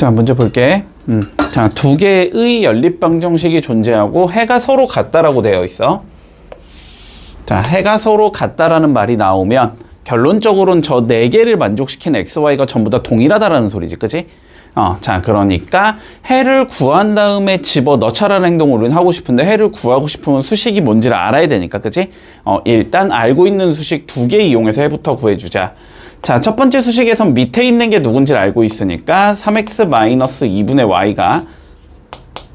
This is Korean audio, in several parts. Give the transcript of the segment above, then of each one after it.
자, 먼저 볼게. 자, 두 개의 연립방정식이 존재하고 해가 서로 같다라고 되어 있어. 자, 해가 서로 같다라는 말이 나오면 결론적으로는 저 네 개를 만족시키는 x, y가 전부 다 동일하다라는 소리지, 그치? 자, 그러니까 해를 구한 다음에 집어넣자라는 행동을 우리는 하고 싶은데 해를 구하고 싶으면 수식이 뭔지를 알아야 되니까, 그치? 일단 알고 있는 수식 두 개 이용해서 해부터 구해주자. 자, 첫 번째 수식에선 밑에 있는 게 누군지를 알고 있으니까 3x-2분의 y가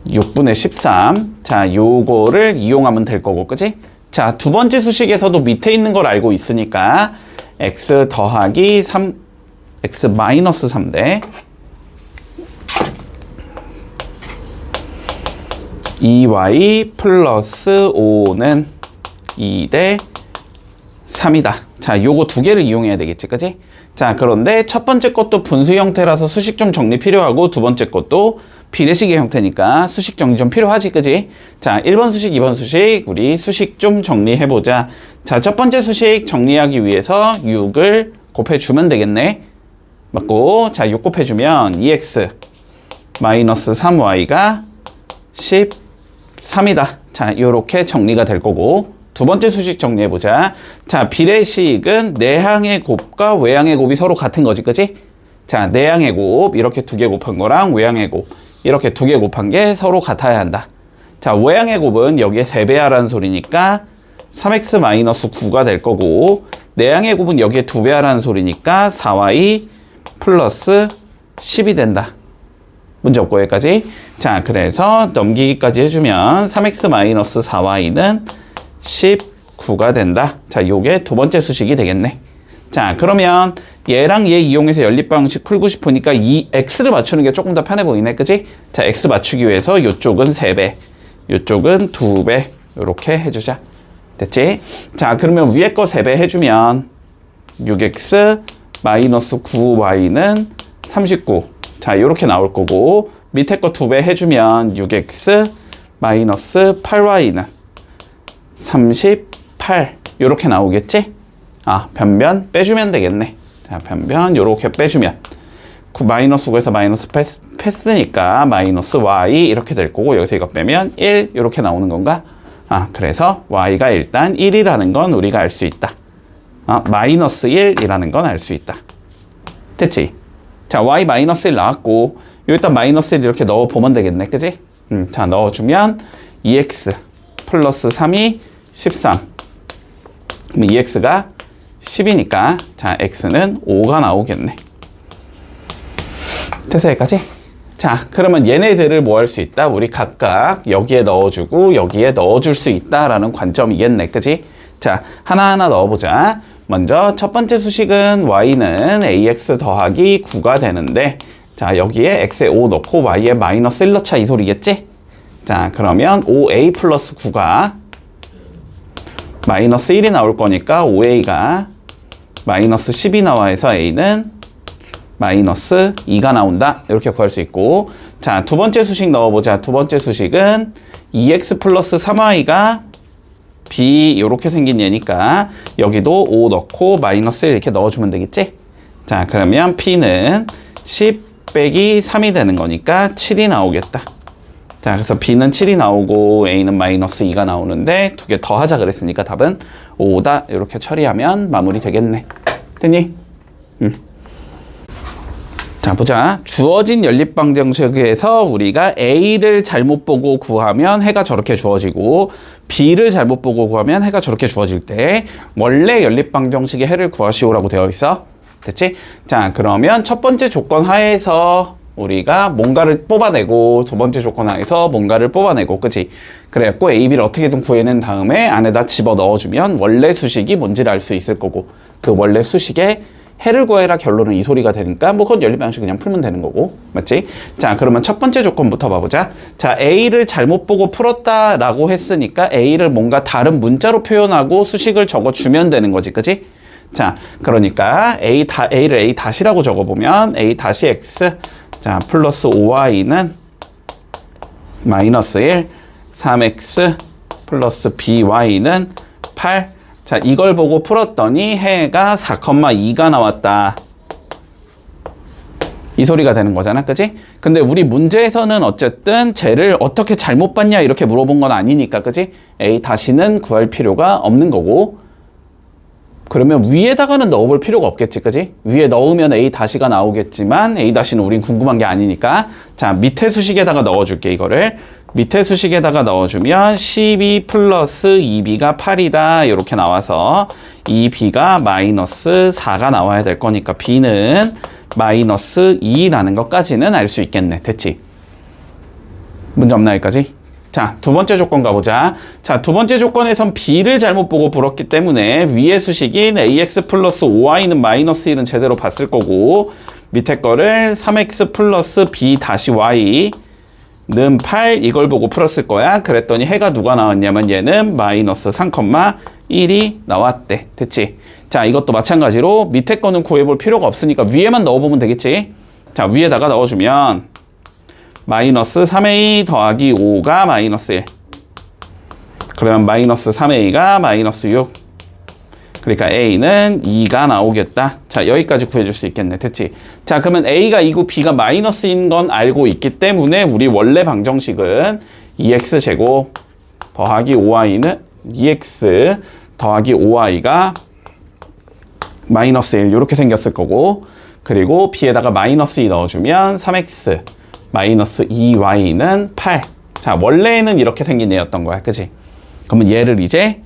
6분의 13. 자, 요거를 이용하면 될 거고, 그치? 자, 두 번째 수식에서도 밑에 있는 걸 알고 있으니까 x 더하기 3x 마이너스 3대 2y 플러스 5는 2대 3이다. 자, 요거 두 개를 이용해야 되겠지, 그치? 자, 그런데 첫 번째 것도 분수 형태라서 수식 좀 정리 필요하고 두 번째 것도 비례식의 형태니까 수식 정리 좀 필요하지, 그치? 자, 1번 수식, 2번 수식, 우리 수식 좀 정리해보자. 자, 첫 번째 수식 정리하기 위해서 6을 곱해주면 되겠네. 맞고, 자, 6 곱해주면 2x 마이너스 3y가 13이다. 자, 요렇게 정리가 될 거고, 두 번째 수식 정리해보자. 자, 비례식은 내항의 곱과 외항의 곱이 서로 같은 거지, 그치? 자, 내항의 곱, 이렇게 두 개 곱한 거랑 외항의 곱, 이렇게 두 개 곱한 게 서로 같아야 한다. 자, 외항의 곱은 여기에 3배하라는 소리니까 3x-9가 될 거고, 내항의 곱은 여기에 2배하라는 소리니까 4y 플러스 10이 된다. 문제 없고 여기까지. 자, 그래서 넘기기까지 해주면 3x-4y는 19가 된다. 자, 요게 두 번째 수식이 되겠네. 자, 그러면 얘랑 얘 이용해서 연립방식 풀고 싶으니까 이 x를 맞추는 게 조금 더 편해 보이네, 그치? 자, x 맞추기 위해서 요쪽은 3배, 요쪽은 2배 요렇게 해주자. 됐지? 자, 그러면 위에 거 3배 해주면 6x 마이너스 9y는 39. 자, 요렇게 나올 거고, 밑에 거 2배 해주면 6x 마이너스 8y는 38. 요렇게 나오겠지? 변변 빼주면 되겠네. 자, 변변 요렇게 빼주면 마이너스 9에서 마이너스 뺐으니까 마이너스 y 이렇게 될 거고, 여기서 이거 빼면 1 요렇게 나오는 건가? 그래서 y가 일단 1이라는 건 우리가 알 수 있다. 마이너스 1이라는 건 알 수 있다. 됐지? 자, y 마이너스 1 나왔고, 여기다 마이너스 1 이렇게 넣어보면 되겠네, 그지? 자, 넣어주면 2x 플러스 3이 13. 그럼 2x가 10이니까, 자, x는 5가 나오겠네. 됐어, 여기까지? 자, 그러면 얘네들을 뭐 할 수 있다? 우리 각각 여기에 넣어주고 여기에 넣어줄 수 있다라는 관점이겠네, 그지? 자, 하나하나 넣어보자. 먼저 첫 번째 수식은 y는 ax 더하기 9가 되는데, 자, 여기에 x에 5 넣고 y에 마이너스 1 넣자 이 소리겠지? 자, 그러면 5a 플러스 9가 마이너스 1이 나올 거니까 5a가 마이너스 10이 나와 해서 a는 마이너스 2가 나온다. 이렇게 구할 수 있고, 자, 두 번째 수식 넣어보자. 두 번째 수식은 2x 플러스 3y가 b 이렇게 생긴 얘니까 여기도 5 넣고 마이너스 1 이렇게 넣어주면 되겠지? 자, 그러면 p는 10 빼기 3이 되는 거니까 7이 나오겠다. 자, 그래서 b는 7이 나오고 a는 마이너스 2가 나오는데 두 개 더 하자 그랬으니까 답은 5다. 이렇게 처리하면 마무리 되겠네. 됐니? 자, 보자. 주어진 연립방정식에서 우리가 a를 잘못 보고 구하면 해가 저렇게 주어지고, b를 잘못 보고 구하면 해가 저렇게 주어질 때 원래 연립방정식의 해를 구하시오라고 되어 있어. 됐지? 자, 그러면 첫 번째 조건 하에서 우리가 뭔가를 뽑아내고, 두 번째 조건 하에서 뭔가를 뽑아내고, 그치? 그래갖고 a, b를 어떻게든 구해낸 다음에 안에다 집어 넣어주면 원래 수식이 뭔지를 알 수 있을 거고, 그 원래 수식의 해를 구해라 결론은 이 소리가 되니까 뭐 그건 연립방식 그냥 풀면 되는 거고, 맞지? 자, 그러면 첫 번째 조건부터 봐보자. 자, a를 잘못 보고 풀었다라고 했으니까 a를 뭔가 다른 문자로 표현하고 수식을 적어주면 되는 거지, 그치? 자, 그러니까 a를 a 다시라고 적어보면 a 다시 x, 자, 플러스 5y는 마이너스 1, 3x 플러스 by는 8. 자, 이걸 보고 풀었더니 해가 4,2가 나왔다. 이 소리가 되는 거잖아, 그지? 근데 우리 문제에서는 어쨌든 쟤를 어떻게 잘못 봤냐 이렇게 물어본 건 아니니까, 그지? A 다시는 구할 필요가 없는 거고, 그러면 위에다가는 넣어볼 필요가 없겠지, 그지? 위에 넣으면 A 다시가 나오겠지만 A 다시는 우린 궁금한 게 아니니까. 자, 밑에 수식에다가 넣어줄게, 이거를. 밑에 수식에다가 넣어주면 12 플러스 2b가 8이다 이렇게 나와서 2b가 마이너스 4가 나와야 될 거니까 b는 마이너스 2라는 것까지는 알 수 있겠네. 됐지? 문제 없나 여기까지? 자, 두 번째 조건 가보자. 자, 두 번째 조건에선 b를 잘못 보고 풀었기 때문에 위의 수식인 ax 플러스 5y는 마이너스 1은 제대로 봤을 거고, 밑에 거를 3x 플러스 b 다시 y 는 8 이걸 보고 풀었을 거야. 그랬더니 해가 누가 나왔냐면 얘는 마이너스 3,1이 나왔대. 됐지? 자, 이것도 마찬가지로 밑에 거는 구해볼 필요가 없으니까 위에만 넣어보면 되겠지? 자, 위에다가 넣어주면 마이너스 3a 더하기 5가 마이너스 1. 그러면 마이너스 3a가 마이너스 6. 그러니까 a는 2가 나오겠다. 자, 여기까지 구해줄 수 있겠네. 됐지? 자, 그러면 a가 2고 b가 마이너스인 건 알고 있기 때문에 우리 원래 방정식은 2x제곱 더하기 5y는 2x 더하기 5y가 마이너스 1 이렇게 생겼을 거고, 그리고 b에다가 마이너스 2 넣어주면 3x 마이너스 2y는 8. 자, 원래는 이렇게 생긴 애였던 거야. 그치? 그러면 얘를 이제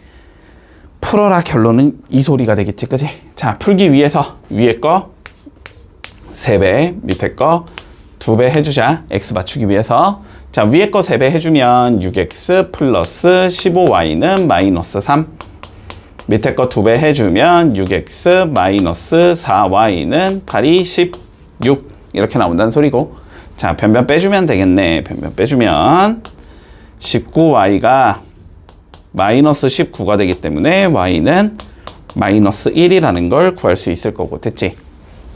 풀어라 결론은 이 소리가 되겠지, 그지? 자, 풀기 위해서 위에 거 3배, 밑에 거 2배 해주자. x 맞추기 위해서. 자, 위에 거 3배 해주면 6x 플러스 15y는 마이너스 3. 밑에 거 2배 해주면 6x 마이너스 4y는 8이 16 이렇게 나온다는 소리고. 자, 변변 빼주면 되겠네. 변변 빼주면 19y가 마이너스 19가 되기 때문에 y는 마이너스 1이라는 걸 구할 수 있을 거고. 됐지?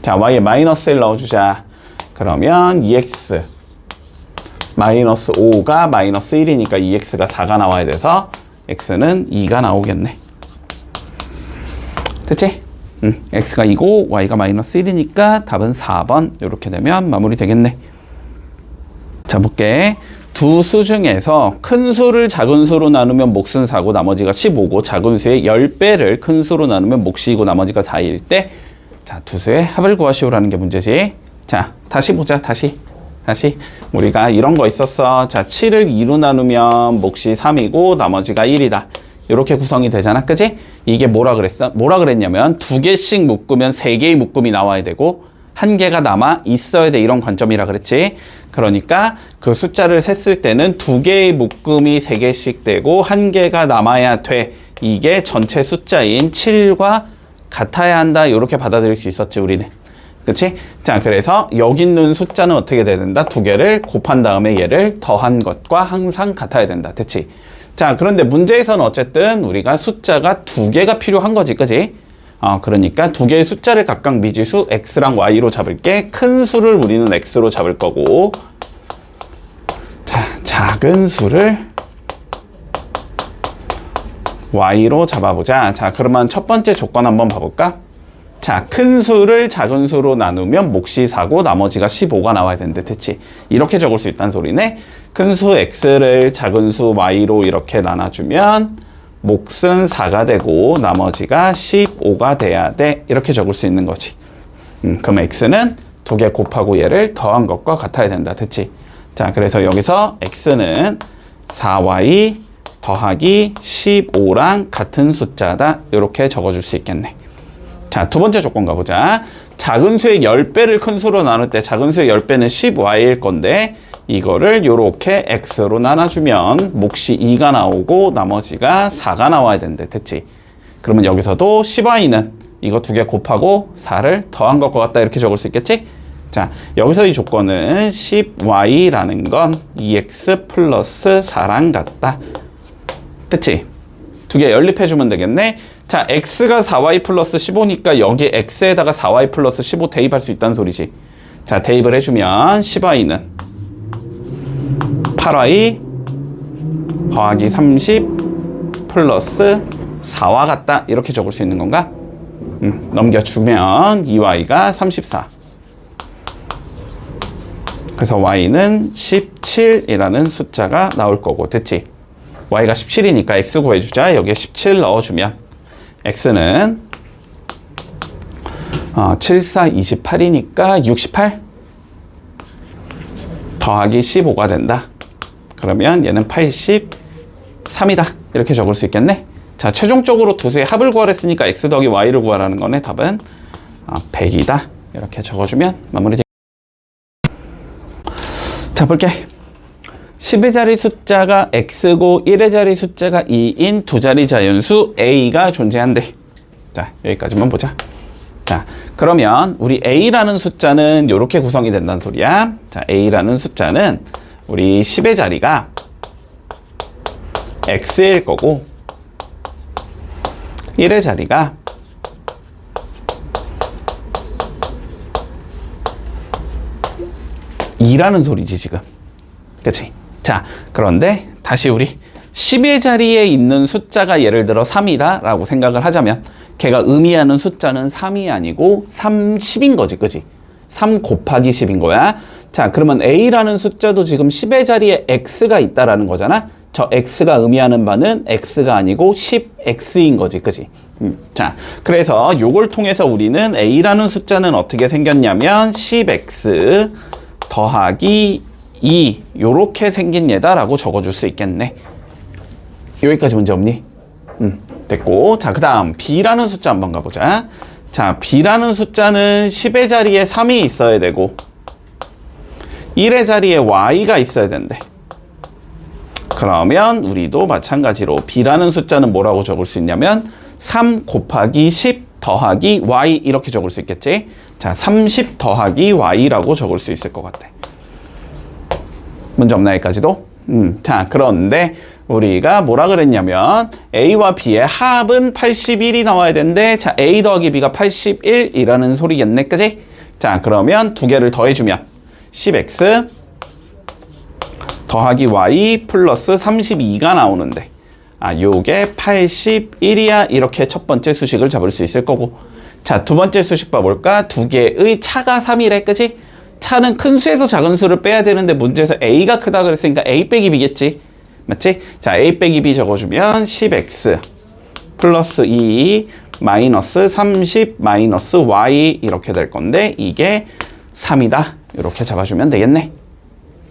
자, y에 마이너스 1 넣어주자. 그러면 2x 마이너스 5가 마이너스 1이니까 2x가 4가 나와야 돼서 x는 2가 나오겠네. 됐지? x가 2고 y가 마이너스 1이니까 답은 4번 이렇게 되면 마무리 되겠네. 자, 볼게. 두 수 중에서 큰 수를 작은 수로 나누면 몫은 4고 나머지가 15고, 작은 수의 10배를 큰 수로 나누면 몫이 2고 나머지가 4일 때, 자, 두 수의 합을 구하시오라는 게 문제지. 자, 다시 보자. 다시 우리가 이런 거 있었어. 자, 7을 2로 나누면 몫이 3이고 나머지가 1이다 이렇게 구성이 되잖아, 그지? 이게 뭐라 그랬어? 뭐라 그랬냐면 2개씩 묶으면 3개의 묶음이 나와야 되고 1개가 남아 있어야 돼, 이런 관점이라 그랬지. 그러니까 그 숫자를 셌을 때는 2개의 묶음이 3개씩 되고 1개가 남아야 돼. 이게 전체 숫자인 7과 같아야 한다 이렇게 받아들일 수 있었지, 우리는. 그치? 자, 그래서 여기 있는 숫자는 어떻게 돼야 된다? 2개를 곱한 다음에 얘를 더한 것과 항상 같아야 된다. 됐지? 자, 그런데 문제에서는 어쨌든 우리가 숫자가 2개가 필요한 거지, 그치? 그러니까 2개의 숫자를 각각 미지수 x랑 y로 잡을게. 큰 수를 우리는 x로 잡을 거고, 자, 작은 수를 y로 잡아보자. 자, 그러면 첫 번째 조건 한번 봐볼까? 자, 큰 수를 작은 수로 나누면 몫이 4고 나머지가 15가 나와야 되는데, 됐지? 이렇게 적을 수 있다는 소리네. 큰 수 x를 작은 수 y로 이렇게 나눠주면 몫은 4가 되고 나머지가 15가 돼야 돼. 이렇게 적을 수 있는 거지. 그럼 x는 2개 곱하고 얘를 더한 것과 같아야 된다. 됐지? 자, 그래서 여기서 x는 4y 더하기 15랑 같은 숫자다. 이렇게 적어줄 수 있겠네. 자, 두 번째 조건 가보자. 작은 수의 10배를 큰 수로 나눌 때 작은 수의 10배는 10y일 건데 이거를 요렇게 x로 나눠주면 몫이 2가 나오고 나머지가 4가 나와야 되는데, 됐지? 그러면 여기서도 10y는 이거 2개 곱하고 4를 더한 것과 같다 이렇게 적을 수 있겠지? 자, 여기서 이 조건은 10y라는 건 2x 플러스 4랑 같다. 됐지? 2개 연립해주면 되겠네. 자, x가 4y 플러스 15니까 여기 x에다가 4y 플러스 15 대입할 수 있다는 소리지. 자, 대입을 해주면 10y는 8y 더하기 30 플러스 4와 같다 이렇게 적을 수 있는 건가? 넘겨주면 2y가 34. 그래서 y는 17이라는 숫자가 나올 거고, 됐지? y가 17이니까 x 구해주자. 여기에 17 넣어주면 x는 7, 4, 28이니까 68 더하기 15가 된다. 그러면 얘는 83이다. 이렇게 적을 수 있겠네. 자, 최종적으로 두 수의 합을 구하랬으니까 x 더하기 y를 구하라는 거네. 답은 100이다. 이렇게 적어주면 마무리. 자, 볼게. 10의 자리 숫자가 x고 1의 자리 숫자가 2인 두 자리 자연수 a가 존재한대. 자, 여기까지만 보자. 자, 그러면 우리 a라는 숫자는 이렇게 구성이 된다는 소리야. 자, a라는 숫자는 우리 10의 자리가 x일 거고 1의 자리가 이라는 소리지 지금. 그치? 자, 그런데 다시 우리 10의 자리에 있는 숫자가 예를 들어 3이다 라고 생각을 하자면 걔가 의미하는 숫자는 3이 아니고 30인 거지. 그치? 3 곱하기 10인 거야. 자, 그러면 a라는 숫자도 지금 10의 자리에 x가 있다라는 거잖아. 저 x가 의미하는 바는 x가 아니고 10x인 거지. 그치? 자, 그래서 요걸 통해서 우리는 a라는 숫자는 어떻게 생겼냐면 10x 더하기 2 요렇게 생긴 얘다라고 적어줄 수 있겠네. 여기까지 문제 없니? 됐고, 자, 그 다음 b라는 숫자 한번 가보자. 자, b라는 숫자는 10의 자리에 3이 있어야 되고 1의 자리에 y가 있어야 된대. 그러면 우리도 마찬가지로 b라는 숫자는 뭐라고 적을 수 있냐면 3 곱하기 10 더하기 y 이렇게 적을 수 있겠지. 자, 30 더하기 y라고 적을 수 있을 것 같아. 문제 없나 여기까지도? 자, 그런데 우리가 뭐라 그랬냐면 a와 b의 합은 81이 나와야 되는데, 자, a 더하기 b가 81이라는 소리겠네. 그지? 자, 그러면 두 개를 더해주면 10x 더하기 y 플러스 32가 나오는데, 요게 81이야. 이렇게 첫 번째 수식을 잡을 수 있을 거고, 자, 두 번째 수식 봐볼까? 두 개의 차가 3이래. 그지? 차는 큰 수에서 작은 수를 빼야 되는데 문제에서 a가 크다 그랬으니까 a 빼기 b겠지. 맞지? 자, a 빼기 b 적어주면 10x 플러스 2 마이너스 30 마이너스 y 이렇게 될 건데 이게 3이다. 이렇게 잡아주면 되겠네.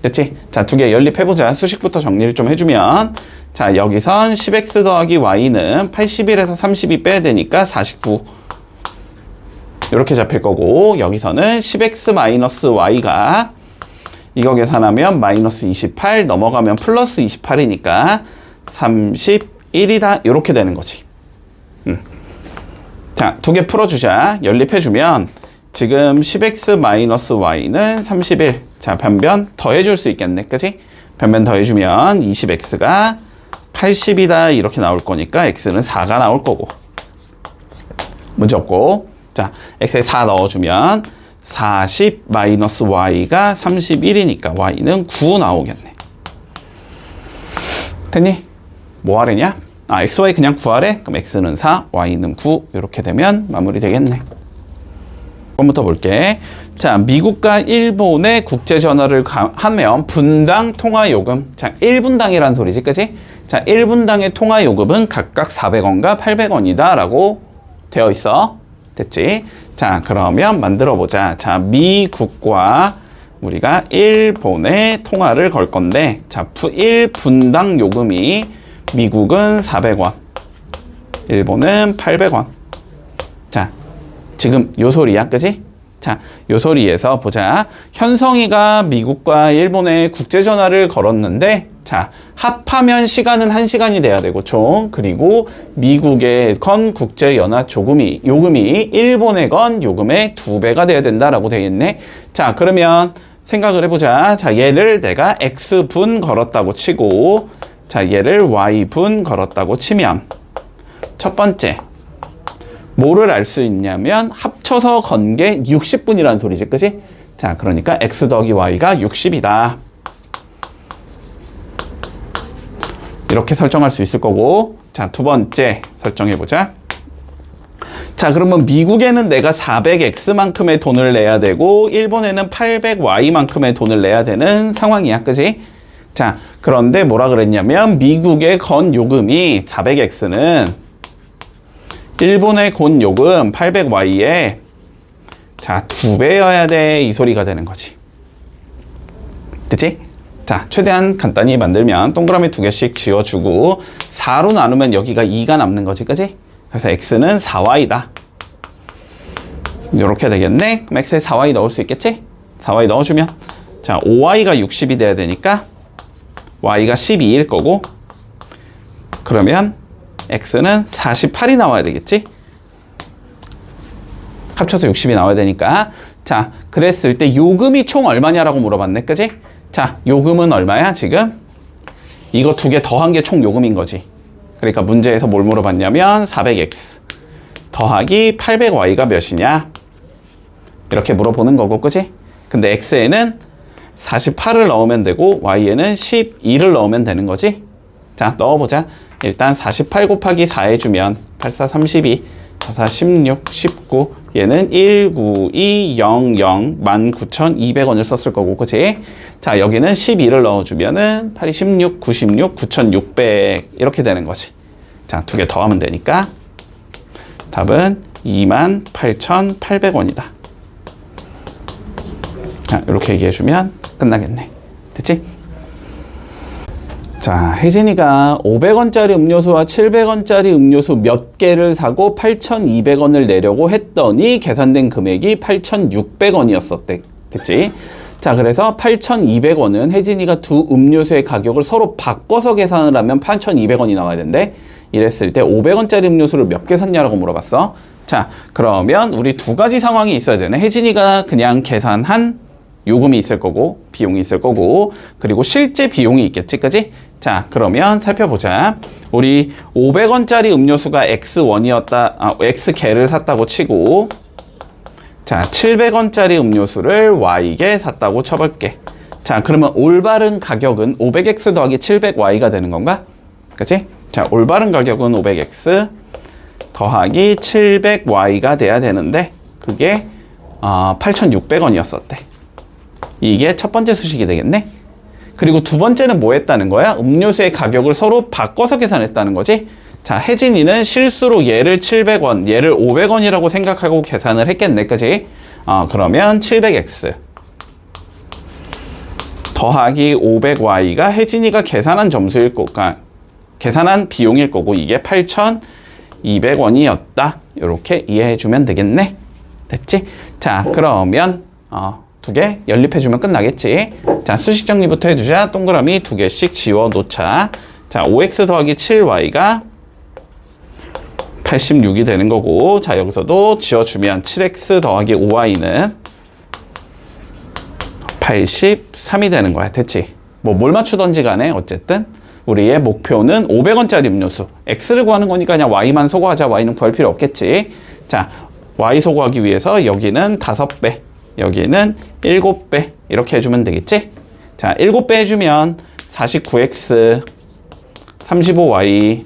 됐지? 자, 두 개 연립해보자. 수식부터 정리를 좀 해주면, 자, 여기선 10x 더하기 y는 81에서 32 빼야 되니까 49 이렇게 잡힐 거고, 여기서는 10x 마이너스 y가 이거 계산하면 마이너스 28 넘어가면 플러스 28이니까 31이다. 이렇게 되는 거지. 자, 두 개 풀어주자. 연립해주면 지금 10x 마이너스 y는 31. 자, 변변 더해줄 수 있겠네. 그치? 변변 더해주면 20x가 80이다. 이렇게 나올 거니까 x는 4가 나올 거고. 문제 없고. 자, x에 4 넣어주면 40 마이너스 y가 31이니까 y는 9 나오겠네. 됐니? 뭐 하래냐? x, y 그냥 구하래? 그럼 x는 4, y는 9 이렇게 되면 마무리 되겠네. 1번부터 볼게. 자, 미국과 일본의 국제전화를 하면 분당 통화요금. 자, 1분당이란 소리지, 그치? 자, 1분당의 통화요금은 각각 400원과 800원이다 라고 되어 있어. 됐지? 자, 그러면 만들어 보자. 자, 미국과 우리가 일본의 통화를 걸 건데, 자, 1분당 요금이 미국은 400원, 일본은 800원. 자, 지금 요 소리야, 그지? 자, 요 소리에서 보자. 현성이가 미국과 일본에 국제전화를 걸었는데, 자, 합하면 시간은 1시간이 돼야 되고, 총. 그리고 미국의 건 국제연화 요금이 일본의 건 요금의 2배가 돼야 된다라고 되어 있네. 자, 그러면 생각을 해보자. 자, 얘를 내가 X분 걸었다고 치고, 자, 얘를 Y분 걸었다고 치면, 첫 번째, 뭐를 알 수 있냐면 합쳐서 건 게 60분이라는 소리지, 그치? 자, 그러니까 X 더하기 Y가 60이다. 이렇게 설정할 수 있을 거고, 자, 두 번째 설정해보자. 자, 그러면 미국에는 내가 400X만큼의 돈을 내야 되고 일본에는 800Y만큼의 돈을 내야 되는 상황이야. 그지? 자, 그런데 뭐라 그랬냐면 미국의 건 요금이 400X는 일본의 건 요금 800Y에 자, 2배여야 돼. 이 소리가 되는 거지. 됐지? 자, 최대한 간단히 만들면 동그라미 2개씩 지워주고 4로 나누면 여기가 2가 남는 거지. 그지? 그래서 X는 4Y다. 이렇게 되겠네. 그럼 X에 4Y 넣을 수 있겠지? 4Y 넣어주면 자, 5Y가 60이 돼야 되니까 Y가 12일 거고 그러면 X는 48이 나와야 되겠지? 합쳐서 60이 나와야 되니까 자, 그랬을 때 요금이 총 얼마냐라고 물어봤네. 그지? 자, 요금은 얼마야 지금? 이거 두 개 더한 게 총 요금인 거지. 그러니까 문제에서 뭘 물어봤냐면 400X 더하기 800Y가 몇이냐 이렇게 물어보는 거고. 그지? 근데 X에는 48을 넣으면 되고 Y에는 12를 넣으면 되는 거지. 자, 넣어보자. 일단 48 곱하기 4 해주면 84, 32 4, 16, 19 얘는 19200 19,200원을 썼을 거고. 그치? 자, 여기는 12를 넣어주면은 8, 16, 96, 9,600 이렇게 되는 거지. 자, 두 개 더하면 되니까 답은 28,800원이다. 자, 이렇게 얘기해주면 끝나겠네. 됐지? 자, 혜진이가 500원짜리 음료수와 700원짜리 음료수 몇 개를 사고 8,200원을 내려고 했더니 계산된 금액이 8,600원이었었대. 됐지? 자, 그래서 8,200원은 혜진이가 두 음료수의 가격을 서로 바꿔서 계산을 하면 8,200원이 나와야 된대. 이랬을 때 500원짜리 음료수를 몇 개 샀냐라고 물어봤어. 자, 그러면 우리 두 가지 상황이 있어야 되네. 혜진이가 그냥 계산한 요금이 있을 거고 비용이 있을 거고 그리고 실제 비용이 있겠지. 그지? 자, 그러면 살펴보자. 우리 500원짜리 음료수가 X1이었다 X개를 샀다고 치고 자, 700원짜리 음료수를 Y개 샀다고 쳐볼게. 자, 그러면 올바른 가격은 500X 더하기 700Y가 되는 건가? 그치? 자, 올바른 가격은 500X 더하기 700Y가 돼야 되는데 그게 8,600원이었었대. 이게 첫 번째 수식이 되겠네. 그리고 두 번째는 뭐 했다는 거야? 음료수의 가격을 서로 바꿔서 계산했다는 거지. 자, 혜진이는 실수로 얘를 700원, 얘를 500원이라고 생각하고 계산을 했겠네. 그지? 그러면 700X 더하기 500Y가 혜진이가 계산한 점수일 거고, 계산한 비용일 거고 이게 8,200원이었다. 이렇게 이해해주면 되겠네. 됐지? 자, 그러면 두 개 연립해주면 끝나겠지. 자, 수식 정리부터 해주자. 동그라미 2개씩 지워놓자. 자, 5x 더하기 7y가 86이 되는 거고 자, 여기서도 지워주면 7x 더하기 5y는 83이 되는 거야. 됐지? 뭘 맞추던지 간에 어쨌든 우리의 목표는 500원짜리 음료수 x를 구하는 거니까 그냥 y만 소거하자. y는 구할 필요 없겠지. 자, y 소거하기 위해서 여기는 5배 여기는 7배 이렇게 해주면 되겠지? 자, 7배 해주면 49x 35y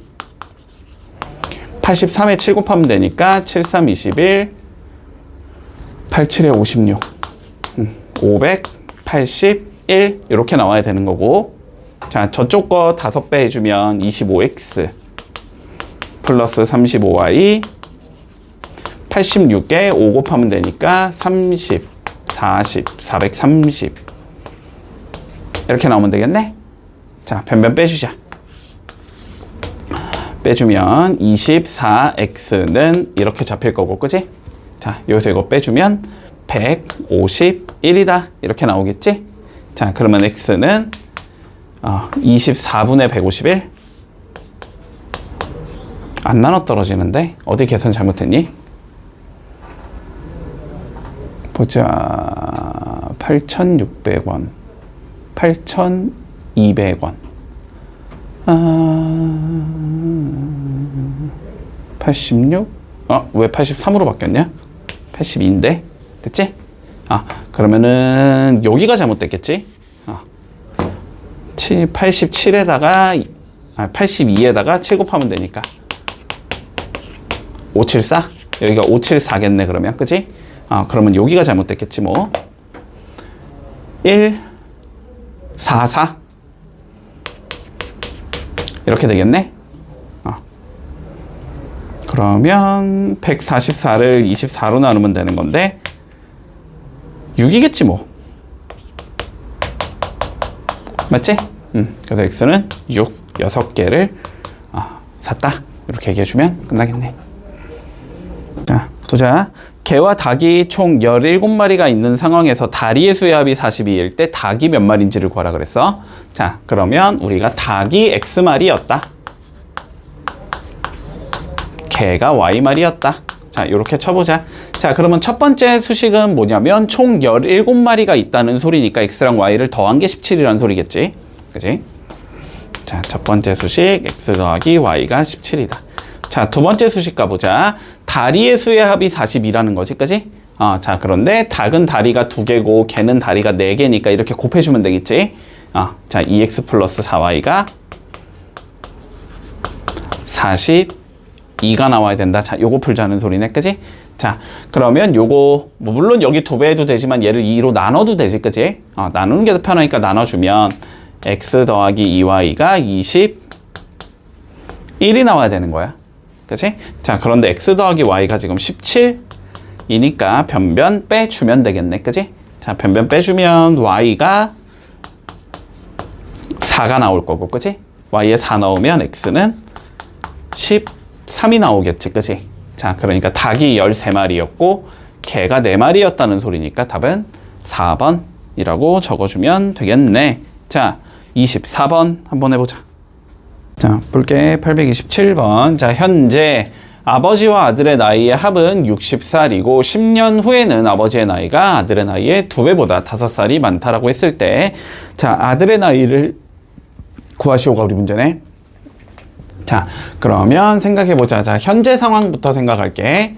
83에 7 곱하면 되니까 73, 21 87에 56 581 이렇게 나와야 되는 거고 자, 저쪽 거 5배 해주면 25x 플러스 35y 86에 5 곱하면 되니까 30 40, 430 이렇게 나오면 되겠네. 자, 변변 빼주자. 빼주면 24x는 이렇게 잡힐 거고 그지? 자, 여기서 이거 빼주면 151이다 이렇게 나오겠지? 자, 그러면 x는 24분의 151 안 나눠 떨어지는데 어디 계산 잘못했니? 보자. 8,600원 8,200원 86? 왜 83으로 바뀌었냐? 82인데? 됐지? 그러면은 여기가 잘못됐겠지? 87에다가 82에다가 7 곱하면 되니까 574? 여기가 574겠네, 그러면. 그지? 그러면 여기가 잘못됐겠지, 뭐. 1, 4, 4. 이렇게 되겠네? 그러면 144를 24로 나누면 되는 건데 6이겠지 뭐. 맞지? 그래서 x는 6, 6개를 샀다. 이렇게 얘기해주면 끝나겠네. 자, 보자. 개와 닭이 총 17마리가 있는 상황에서 다리의 수의 합이 42일 때 닭이 몇 마리인지를 구하라 그랬어. 자, 그러면 우리가 닭이 X마리였다. 개가 Y마리였다. 자, 이렇게 쳐보자. 자, 그러면 첫 번째 수식은 뭐냐면 총 17마리가 있다는 소리니까 X랑 Y를 더한 게 17이라는 소리겠지. 그지? 자, 첫 번째 수식 X 더하기 Y가 17이다. 자, 두 번째 수식 가보자. 다리의 수의 합이 42라는 거지, 그지? 자, 그런데 닭은 다리가 2개고 개는 다리가 4개니까 이렇게 곱해주면 되겠지? 자, 2x 플러스 4y가 42가 나와야 된다. 자, 요거 풀자는 소리네, 그지? 자, 그러면 요거, 물론 여기 2배 해도 되지만 얘를 2로 나눠도 되지, 그지? 나누는 게 더 편하니까 나눠주면 x 더하기 2y가 21이 나와야 되는 거야. 그치? 자, 그런데 x 더하기 y가 지금 17이니까 변변 빼주면 되겠네. 그치? 자, 변변 빼주면 y가 4가 나올 거고, 그치? y에 4 넣으면 x는 13이 나오겠지, 그치? 자, 그러니까 닭이 13마리였고 개가 4마리였다는 소리니까 답은 4번이라고 적어주면 되겠네. 자, 24번 한번 해보자. 자, 볼게. 827번. 자, 현재 아버지와 아들의 나이의 합은 60살이고 10년 후에는 아버지의 나이가 아들의 나이의 2배보다 5살이 많다라고 했을 때, 자, 아들의 나이를 구하시오가 우리 문제네. 자, 그러면 생각해보자. 자, 현재 상황부터 생각할게.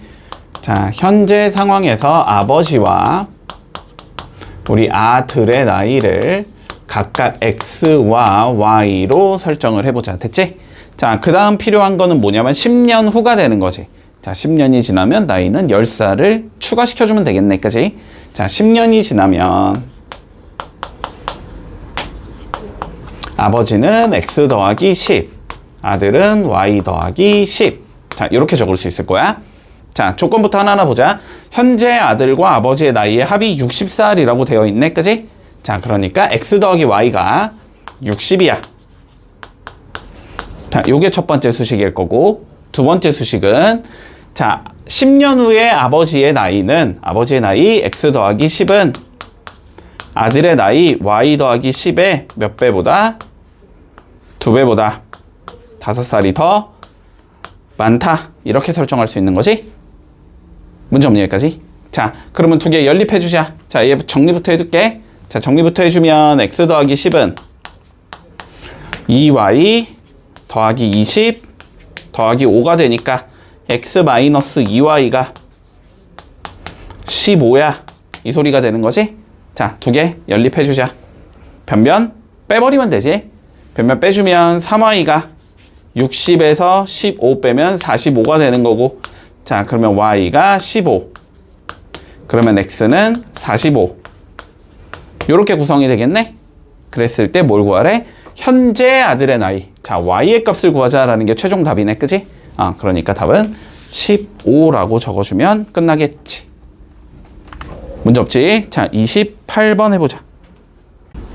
자, 현재 상황에서 아버지와 우리 아들의 나이를 각각 x와 y로 설정을 해보자. 됐지? 자, 그 다음 필요한 거는 뭐냐면 10년 후가 되는 거지. 자, 10년이 지나면 나이는 10살을 추가시켜주면 되겠네. 그지? 자, 10년이 지나면 아버지는 x 더하기 10, 아들은 y 더하기 10. 자, 이렇게 적을 수 있을 거야. 자, 조건부터 하나하나 보자. 현재 아들과 아버지의 나이의 합이 60살이라고 되어 있네. 그지? 자, 그러니까 x 더하기 y가 60이야. 자, 요게 첫 번째 수식일 거고, 두 번째 수식은, 자, 10년 후에 아버지의 나이 x 더하기 10은 아들의 나이 y 더하기 10의 몇 배보다? 2배보다 5살이 더 많다. 이렇게 설정할 수 있는 거지? 문제 없니, 여기까지? 자, 그러면 두 개 연립해주자. 자, 얘 정리부터 해둘게. 자, 정리부터 해주면 x 더하기 10은 2y 더하기 20 더하기 5가 되니까 x 마이너스 2y가 15야. 이 소리가 되는 거지? 자, 두 개 연립해주자. 변변 빼버리면 되지? 변변 빼주면 3y가 60에서 15 빼면 45가 되는 거고, 자, 그러면 y가 15. 그러면 x는 45. 요렇게 구성이 되겠네? 그랬을 때 뭘 구하래? 현재 아들의 나이. 자, y의 값을 구하자라는 게 최종 답이네, 그지? 그러니까 답은 15라고 적어주면 끝나겠지. 문제 없지? 자, 28번 해보자.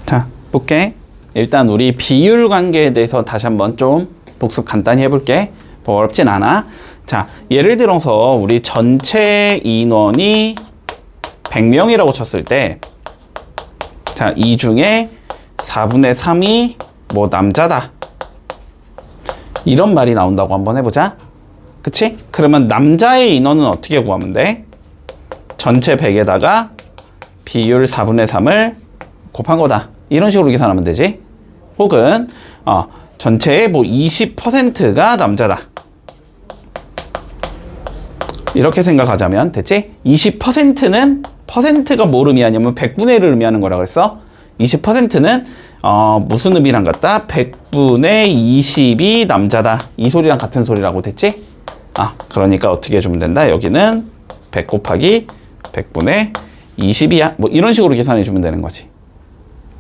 자, 볼게. 일단 우리 비율 관계에 대해서 다시 한번 좀 복습 간단히 해볼게. 뭐 어렵진 않아. 자, 예를 들어서 우리 전체 인원이 100명이라고 쳤을 때, 자, 이 중에 4분의 3이 뭐 남자다. 이런 말이 나온다고 한번 해보자. 그치? 그러면 남자의 인원은 어떻게 구하면 돼? 전체 100에다가 비율 4분의 3을 곱한 거다. 이런 식으로 계산하면 되지. 혹은 전체의 뭐 20%가 남자다. 이렇게 생각하자면 됐지? 20%는 퍼센트가 뭘 의미하냐면 100분의 1을 의미하는 거라 그랬어. 20%는 무슨 의미랑 같다? 100분의 20이 남자다. 이 소리랑 같은 소리라고 됐지? 그러니까 어떻게 해주면 된다? 여기는 100 곱하기 100분의 20이야. 뭐 이런 식으로 계산해 주면 되는 거지.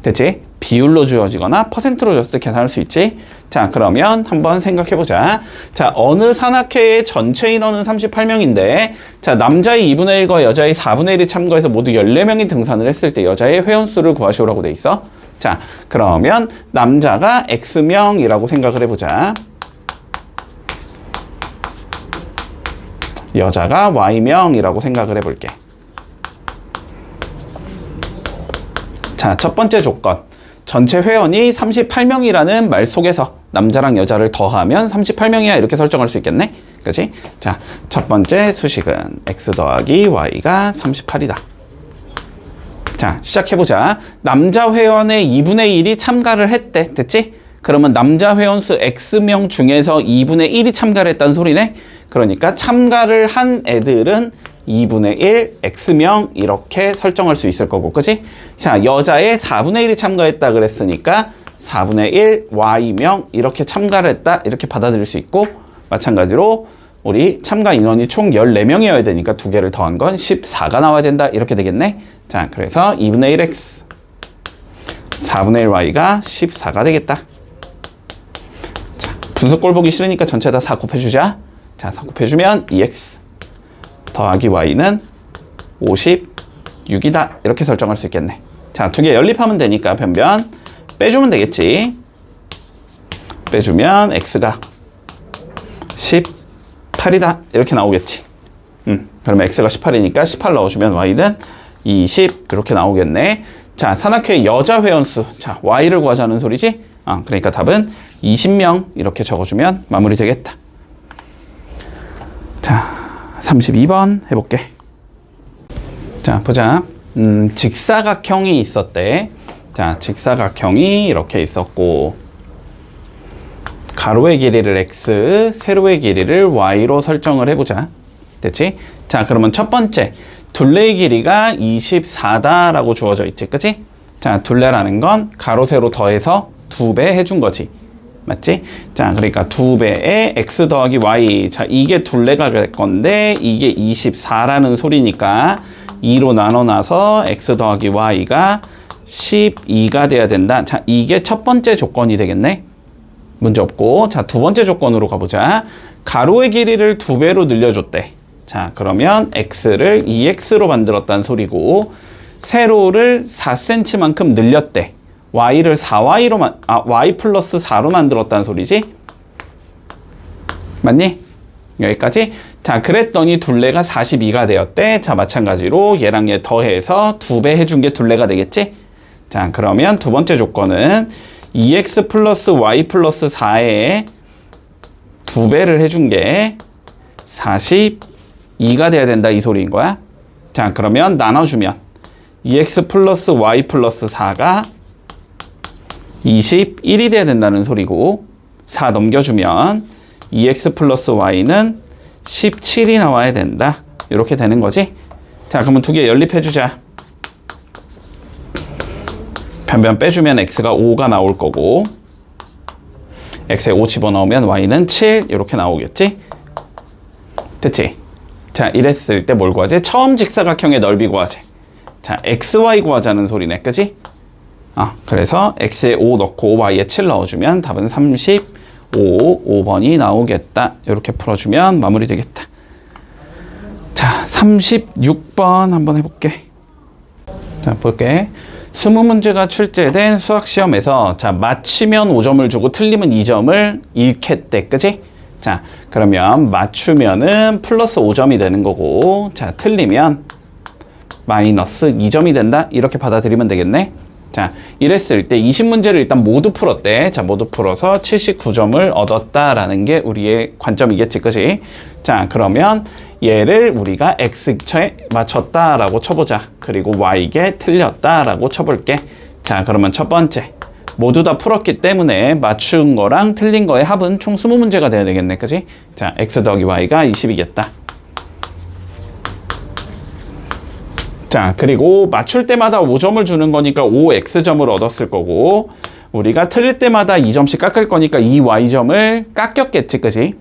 됐지? 비율로 주어지거나 퍼센트로 줬을 때 계산할 수 있지? 자, 그러면 한번 생각해 보자. 자, 어느 산악회의 전체 인원은 38명인데, 자, 남자의 2분의 1과 여자의 4분의 1이 참가해서 모두 14명이 등산을 했을 때 여자의 회원수를 구하시오라고 돼 있어. 자, 그러면 남자가 X명이라고 생각을 해보자. 여자가 Y명이라고 생각을 해볼게. 자, 첫 번째 조건. 전체 회원이 38명이라는 말 속에서 남자랑 여자를 더하면 38명이야. 이렇게 설정할 수 있겠네? 그치? 자, 첫 번째 수식은 X 더하기 Y가 38이다. 자, 시작해보자. 남자 회원의 2분의 1이 참가를 했대. 됐지? 그러면 남자 회원수 X명 중에서 2분의 1이 참가를 했다는 소리네? 그러니까 참가를 한 애들은 2분의 1 X명 이렇게 설정할 수 있을 거고, 그치? 자, 여자의 4분의 1이 참가했다 그랬으니까 4분의 1 Y명 이렇게 참가를 했다 이렇게 받아들일 수 있고, 마찬가지로 우리 참가 인원이 총 14명이어야 되니까 두 개를 더한 건 14가 나와야 된다 이렇게 되겠네. 자, 그래서 2분의 1 X 4분의 1 Y가 14가 되겠다. 자, 분수 꼴 보기 싫으니까 전체 다 4 곱해주자. 자, 4 곱해주면 2X 더하기 Y는 56이다. 이렇게 설정할 수 있겠네. 자, 두 개 연립하면 되니까 변변 빼주면 되겠지. 빼주면 X가 18이다. 이렇게 나오겠지. 그러면 X가 18이니까 18 넣어주면 Y는 20 이렇게 나오겠네. 자, 산악회 여자 회원수. 자, Y를 구하자는 소리지? 그러니까 답은 20명 이렇게 적어주면 마무리 되겠다. 자, 32번 해볼게. 자, 보자. 직사각형이 있었대. 자, 직사각형이 이렇게 있었고, 가로의 길이를 X, 세로의 길이를 Y로 설정을 해보자. 됐지? 자, 그러면 첫 번째, 둘레의 길이가 24다라고 주어져 있지, 그치? 자, 둘레라는 건 가로, 세로 더해서 2배 해준 거지. 맞지? 자, 그러니까 2배의 X 더하기 Y. 자, 이게 둘레가 될 건데, 이게 24라는 소리니까 2로 나눠놔서 X 더하기 Y가 12가 돼야 된다. 자, 이게 첫 번째 조건이 되겠네? 문제 없고. 자, 두 번째 조건으로 가보자. 가로의 길이를 2배로 늘려줬대. 자, 그러면 X를 2X로 만들었다는 소리고, 세로를 4cm만큼 늘렸대. Y를 4Y로 Y 플러스 4로 만들었다는 소리지? 맞니? 여기까지? 자, 그랬더니 둘레가 42가 되었대. 자, 마찬가지로 얘랑 얘 더해서 2배 해준 게 둘레가 되겠지? 자, 그러면 두 번째 조건은 2X 플러스 Y 플러스 4에 2배를 해준 게 42가 돼야 된다 이 소리인 거야. 자, 그러면 나눠주면 2X 플러스 Y 플러스 4가 21이 돼야 된다는 소리고, 4 넘겨주면 2x 플러스 y는 17이 나와야 된다. 이렇게 되는 거지. 자, 그러면 두 개 연립해주자. 변변 빼주면 x가 5가 나올 거고, x에 5 집어넣으면 y는 7 이렇게 나오겠지. 됐지? 자, 이랬을 때 뭘 구하지? 처음 직사각형의 넓이 구하지. 자, xy 구하자는 소리네, 그지? 그래서 x에 5 넣고 y에 7 넣어주면 답은 5번이 나오겠다. 이렇게 풀어주면 마무리 되겠다. 자, 36번 한번 해볼게. 자, 볼게. 20문제가 출제된 수학시험에서, 자, 맞히면 5점을 주고 틀리면 2점을 잃겠대. 그지? 자, 그러면 맞추면은 플러스 5점이 되는 거고, 자, 틀리면 마이너스 2점이 된다. 이렇게 받아들이면 되겠네. 자, 이랬을 때 20문제를 일단 모두 풀었대. 자, 모두 풀어서 79점을 얻었다라는 게 우리의 관점이겠지, 그지? 자, 그러면 얘를 우리가 X에 맞췄다라고 쳐보자. 그리고 Y에 틀렸다라고 쳐볼게. 자, 그러면 첫 번째. 모두 다 풀었기 때문에 맞춘 거랑 틀린 거의 합은 총 20문제가 돼야 되겠네, 그지? 자, X 더하기 Y가 20이겠다. 자, 그리고 맞출 때마다 5점을 주는 거니까 5x점을 얻었을 거고, 우리가 틀릴 때마다 2점씩 깎을 거니까 2y점을 깎였겠지, 그지?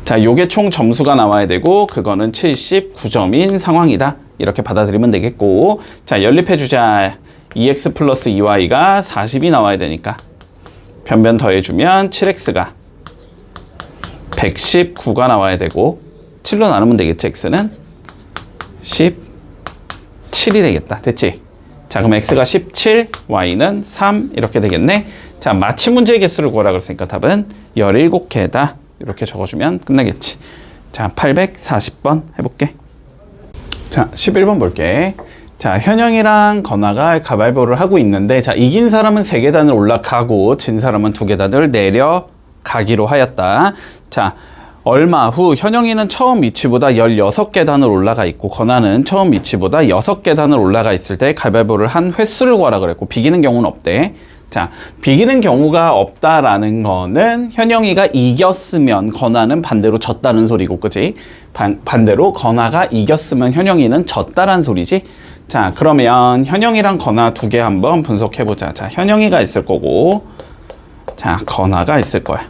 자, 요게 총 점수가 나와야 되고 그거는 79점인 상황이다. 이렇게 받아들이면 되겠고, 자, 연립해주자. 2x 플러스 2y가 40이 나와야 되니까 변변 더해주면 7x가 119가 나와야 되고 7로 나누면 되겠지. x는 17이 되겠다. 됐지? 자, 그럼 x가 17, y는 3 이렇게 되겠네. 자, 마침 문제의 개수를 구하라 그랬으니까 답은 17개다. 이렇게 적어주면 끝나겠지. 자, 840번 해볼게. 자, 11번 볼게. 자, 현영이랑 건아가 가위바위보를 하고 있는데, 자, 이긴 사람은 3계단을 올라가고 진 사람은 2계단을 내려가기로 하였다. 자, 얼마 후 현영이는 처음 위치보다 16계단을 올라가 있고 건아는 처음 위치보다 6계단을 올라가 있을 때 가위바위보를 한 횟수를 구하라 그랬고 비기는 경우는 없대. 자, 비기는 경우가 없다라는 거는 현영이가 이겼으면 건아는 반대로 졌다는 소리고, 그치? 반대로 건아가 이겼으면 현영이는 졌다란 소리지? 자, 그러면 현영이랑 건아 2개 한번 분석해보자. 자, 현영이가 있을 거고, 자, 건아가 있을 거야.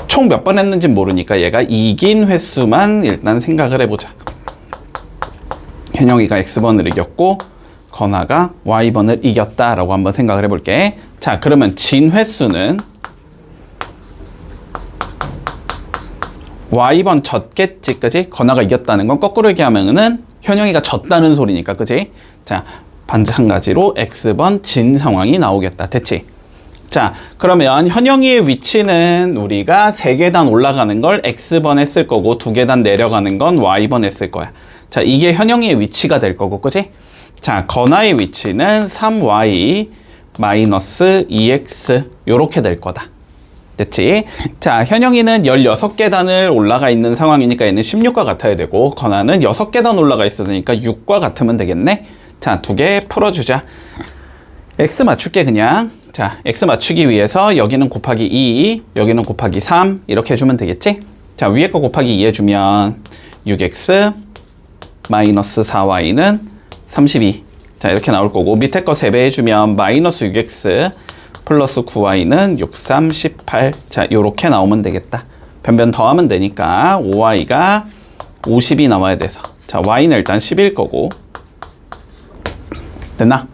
총 몇 번 했는지 모르니까 얘가 이긴 횟수만 일단 생각을 해보자. 현영이가 X번을 이겼고, 건아가 Y번을 이겼다라고 한번 생각을 해볼게. 자, 그러면 진 횟수는 Y번 졌겠지, 그지? 건아가 이겼다는 건 거꾸로 얘기하면은 현영이가 졌다는 소리니까, 그지? 자, 마찬가지로 X번 진 상황이 나오겠다. 됐지? 자, 그러면 현영이의 위치는 우리가 3계단 올라가는 걸 X번 했을 거고 2계단 내려가는 건 Y번 했을 거야. 자, 이게 현영이의 위치가 될 거고, 그지? 자, 건아의 위치는 3y 마이너스 2x 요렇게 될 거다. 됐지? 자, 현영이는 16계단을 올라가 있는 상황이니까 얘는 16과 같아야 되고 건아는 6계단 올라가 있으니까 6과 같으면 되겠네. 자, 2개 풀어주자. x 맞출게 그냥. 자, x 맞추기 위해서 여기는 곱하기 2, 여기는 곱하기 3 이렇게 해주면 되겠지? 자, 위에 거 곱하기 2 해주면 6x 마이너스 4y는 32. 자, 이렇게 나올 거고 밑에 거 3배 해주면 마이너스 6x 플러스 9y는 6, 3, 18. 자, 요렇게 나오면 되겠다. 변변 더하면 되니까 5y가 50이 나와야 돼서, 자, y는 일단 10일 거고, 됐나?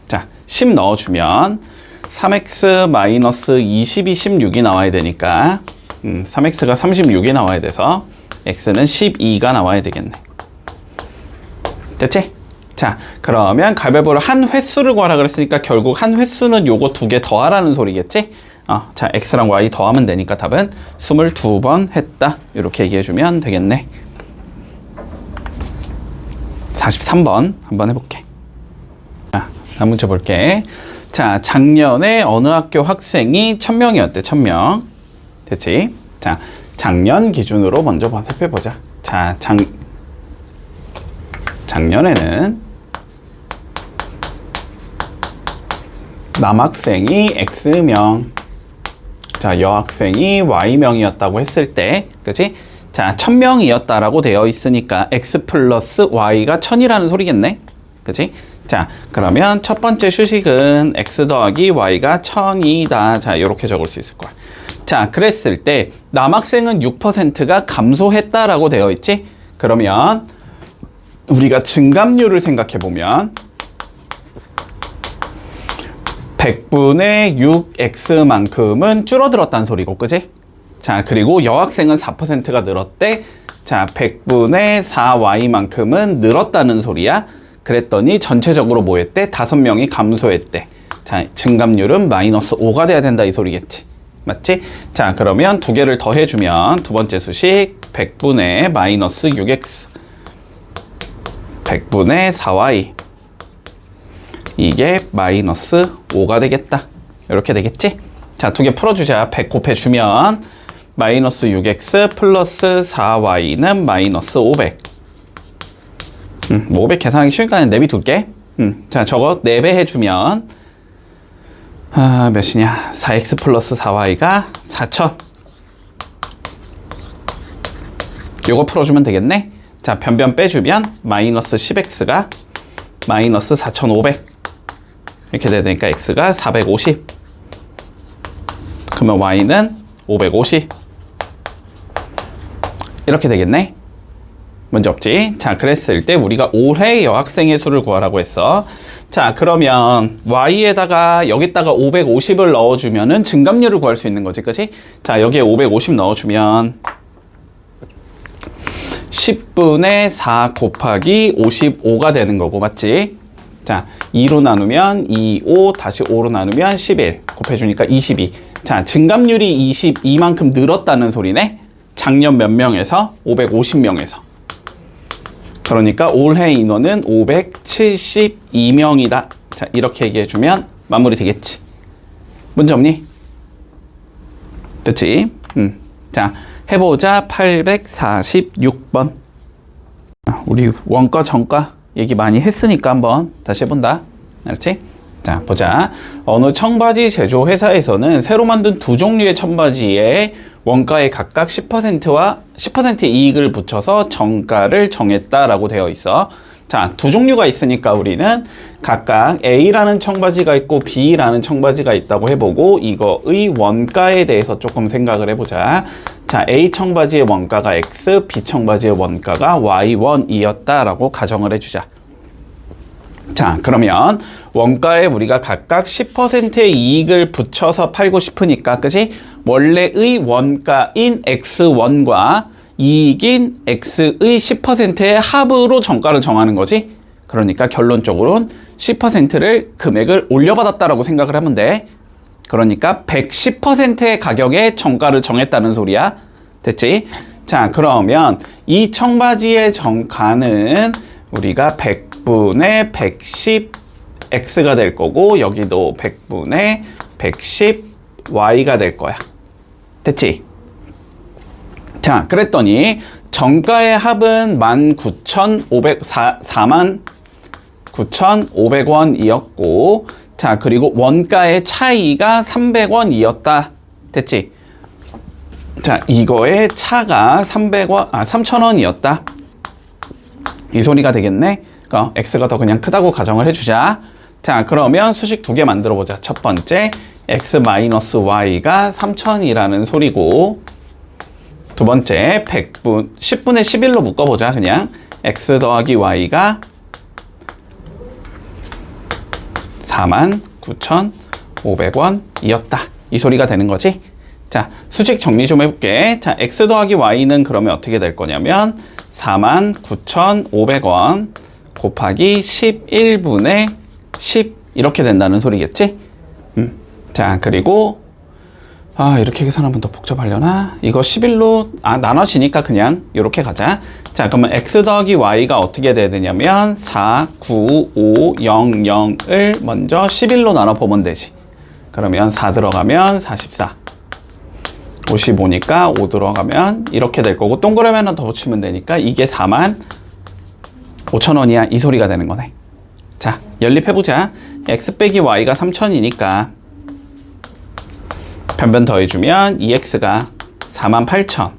자, 10 넣어주면 3x 마이너스 20이 16이 나와야 되니까 3x가 36이 나와야 돼서 x는 12가 나와야 되겠네. 됐지? 자, 그러면 가위바위보를 한 횟수를 구하라 그랬으니까 결국 한 횟수는 요거 2개 더하라는 소리겠지? 자, x랑 y 더하면 되니까 답은 22번 했다. 이렇게 얘기해주면 되겠네. 43번 한번 해볼게. 자, 다음 문제 볼게. 자, 작년에 어느 학교 학생이 1000명이었대. 1000명. 됐지? 자, 작년 기준으로 먼저 살펴보자. 자, 작년에는 남학생이 X명, 자, 여학생이 Y명이었다고 했을 때, 그치? 자, 1000명이었다라고 되어 있으니까 X 플러스 Y가 1000이라는 소리겠네? 그치? 자, 그러면 첫 번째 수식은 X 더하기 Y가 1000이다. 자, 이렇게 적을 수 있을 거야. 자, 그랬을 때 남학생은 6%가 감소했다라고 되어 있지? 그러면 우리가 증감률을 생각해 보면 100분의 6x만큼은 줄어들었다는 소리고, 그지? 자, 그리고 여학생은 4%가 늘었대. 자, 100분의 4y만큼은 늘었다는 소리야. 그랬더니 전체적으로 뭐 했대? 5명이 감소했대. 자, 증감률은 마이너스 5가 돼야 된다 이 소리겠지. 맞지? 자, 그러면 2개를 더해주면 두 번째 수식 100분의 마이너스 6x 100분의 4y 이게 마이너스 5가 되겠다. 이렇게 되겠지? 자, 2개 풀어주자. 100 곱해주면 마이너스 6x 플러스 4y는 마이너스 500. 500 계산하기 쉬우니까 내비둘게. 자, 저거 4배 해주면 몇이냐? 4x 플러스 4y가 4000. 요거 풀어주면 되겠네? 자, 변변 빼주면 마이너스 10x가 마이너스 4500 이렇게 되니까 x가 450. 그러면 y는 550. 이렇게 되겠네. 문제 없지? 자, 그랬을 때 우리가 올해 여학생의 수를 구하라고 했어. 자, 그러면 y에다가 여기다가 550을 넣어주면은 증감률을 구할 수 있는 거지, 그치? 자, 여기에 550 넣어주면 10분의 4 곱하기 55가 되는 거고, 맞지? 자, 2로 나누면 2, 5, 다시 5로 나누면 11 곱해주니까 22. 자, 증감률이 22만큼 늘었다는 소리네? 작년 몇 명에서? 550명에서. 그러니까 올해 인원은 572명이다. 자, 이렇게 얘기해주면 마무리 되겠지. 문제 없니? 됐지? 자, 해보자. 846번. 우리 원가, 정가 얘기 많이 했으니까 한번 다시 해본다. 알았지? 자, 보자. 어느 청바지 제조 회사에서는 새로 만든 두 종류의 청바지에 원가에 각각 10%와 10%의 이익을 붙여서 정가를 정했다라고 되어 있어. 자, 두 종류가 있으니까 우리는 각각 A라는 청바지가 있고 B라는 청바지가 있다고 해보고 이거의 원가에 대해서 조금 생각을 해보자. 자, A 청바지의 원가가 X, B 청바지의 원가가 Y1이었다라고 가정을 해주자. 자, 그러면 원가에 우리가 각각 10%의 이익을 붙여서 팔고 싶으니까, 그지? 원래의 원가인 X1과 이익인 X의 10%의 합으로 정가를 정하는 거지? 그러니까 결론적으로는 10%를 금액을 올려받았다라고 생각을 하면 돼. 그러니까 110%의 가격에 정가를 정했다는 소리야. 됐지? 자, 그러면 이 청바지의 정가는 우리가 100분의 110X가 될 거고 여기도 100분의 110Y가 될 거야. 됐지? 자, 그랬더니 정가의 합은 49,500원이었고 자, 그리고 원가의 차이가 300원이었다. 됐지? 자, 이거의 차가 3,000원이었다. 이 소리가 되겠네? X가 더 그냥 크다고 가정을 해주자. 자, 그러면 수식 두 개 만들어 보자. 첫 번째, X-Y가 3,000이라는 소리고, 두 번째, 10분의 11로 묶어보자. 그냥 X 더하기 Y가 49,500원이었다. 이 소리가 되는 거지? 자, 수식 정리 좀 해볼게. 자, X 더하기 Y는 그러면 어떻게 될 거냐면 49,500원 곱하기 11분의 10 이렇게 된다는 소리겠지? 자, 그리고 이렇게 계산하면 더 복잡하려나? 이거 11로 나눠지니까 그냥 이렇게 가자. 자, 그러면 X 더하기 Y가 어떻게 돼야 되냐면 49500을 먼저 11로 나눠보면 되지. 그러면 4 들어가면 44 55니까 5 들어가면 이렇게 될 거고 동그라미 하나 더 붙이면 되니까 이게 45,000원이야. 이 소리가 되는 거네. 자, 연립해보자. X 빼기 Y가 3,000이니까 변변 더해주면 2X가 48,000.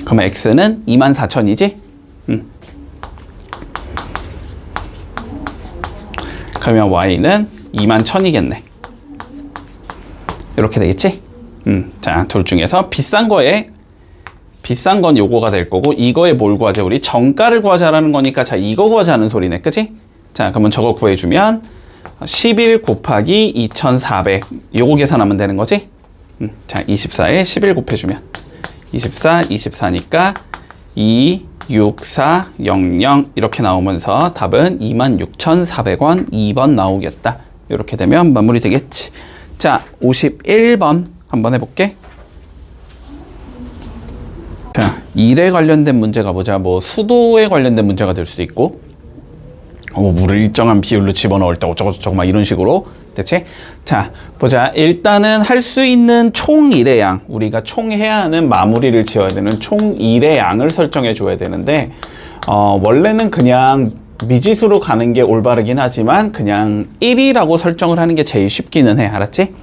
그러면 X는 24,000이지? 그러면 Y는 21,000이겠네. 이렇게 되겠지? 자, 둘 중에서 비싼 건 요거가 될 거고 이거에 뭘 구하자? 우리 정가를 구하자라는 거니까 자, 이거 구하자는 소리네. 그치? 자, 그러면 저거 구해주면 11 곱하기 2,400 요거 계산하면 되는 거지? 자, 24에 11 곱해주면 24니까 26400 이렇게 나오면서 답은 26,400원 2번 나오겠다. 이렇게 되면 마무리 되겠지. 자, 51번 한번 해볼게. 자, 일에 관련된 문제 가보자. 뭐 수도에 관련된 문제가 될 수도 있고 물을 일정한 비율로 집어넣을 때 어쩌고저쩌고 막 이런 식으로. 됐지? 자, 보자. 일단은 할 수 있는 총 일의 양, 우리가 총 해야 하는 마무리를 지어야 되는 총 일의 양을 설정해 줘야 되는데 원래는 그냥 미지수로 가는 게 올바르긴 하지만 그냥 1이라고 설정을 하는 게 제일 쉽기는 해. 알았지?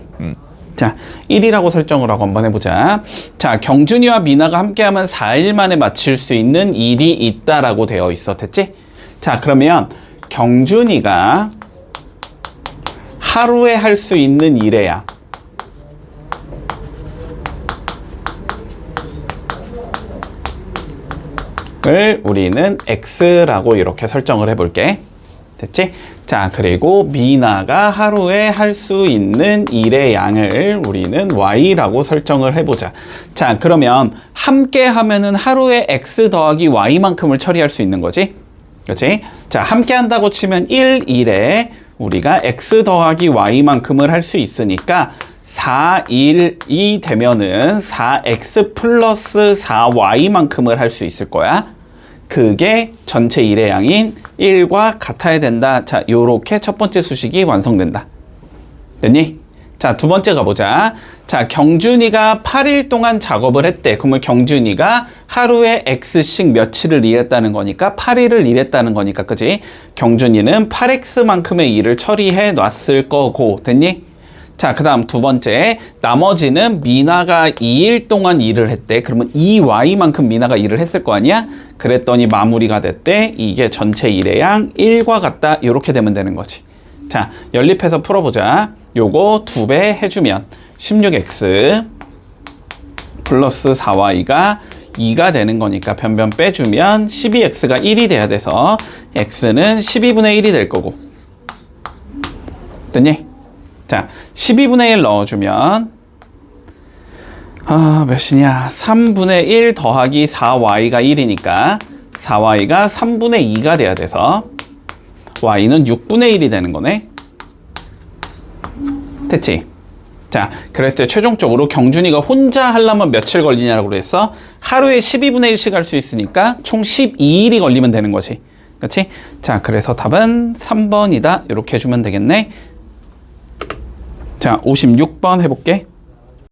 자, 1이라고 설정을 하고 한번 해보자. 자, 경준이와 미나가 함께하면 4일 만에 마칠 수 있는 일이 있다라고 되어 있어. 됐지? 자, 그러면 경준이가 하루에 할 수 있는 일의 양. 을 우리는 x라고 이렇게 설정을 해볼게. 됐지? 자, 그리고 미나가 하루에 할 수 있는 일의 양을 우리는 y라고 설정을 해보자. 자, 그러면 함께 하면은 하루에 x 더하기 y만큼을 처리할 수 있는 거지? 그렇지? 자, 함께 한다고 치면 1일에 우리가 x 더하기 y만큼을 할 수 있으니까 4일이 되면은 4x 플러스 4y만큼을 할 수 있을 거야. 그게 전체 일의 양인 1과 같아야 된다. 자, 요렇게 첫 번째 수식이 완성된다. 됐니? 자, 두 번째 가보자. 자, 경준이가 8일 동안 작업을 했대. 그러면 경준이가 하루에 x씩 며칠을 일했다는 거니까 8일을 일했다는 거니까, 그지? 경준이는 8x만큼의 일을 처리해 놨을 거고. 됐니? 자, 그 다음 두 번째, 나머지는 미나가 2일 동안 일을 했대. 그러면 2y만큼 미나가 일을 했을 거 아니야? 그랬더니 마무리가 됐대. 이게 전체 일의 양 1과 같다. 이렇게 되면 되는 거지. 자, 연립해서 풀어보자. 요거 2배 해주면 16x 플러스 4y가 2가 되는 거니까 변변 빼주면 12x가 1이 돼야 돼서 x는 12분의 1이 될 거고. 됐니? 자, 12분의 1 넣어주면 몇이냐? 3분의 1 더하기 4y가 1이니까 4y가 3분의 2가 돼야 돼서 y는 6분의 1이 되는 거네. 됐지? 자, 그랬을 때 최종적으로 경준이가 혼자 하려면 며칠 걸리냐고 그랬어? 하루에 12분의 1씩 할 수 있으니까 총 12일이 걸리면 되는 거지. 그렇지? 자, 그래서 답은 3번이다. 이렇게 해주면 되겠네. 자, 56번 해볼게.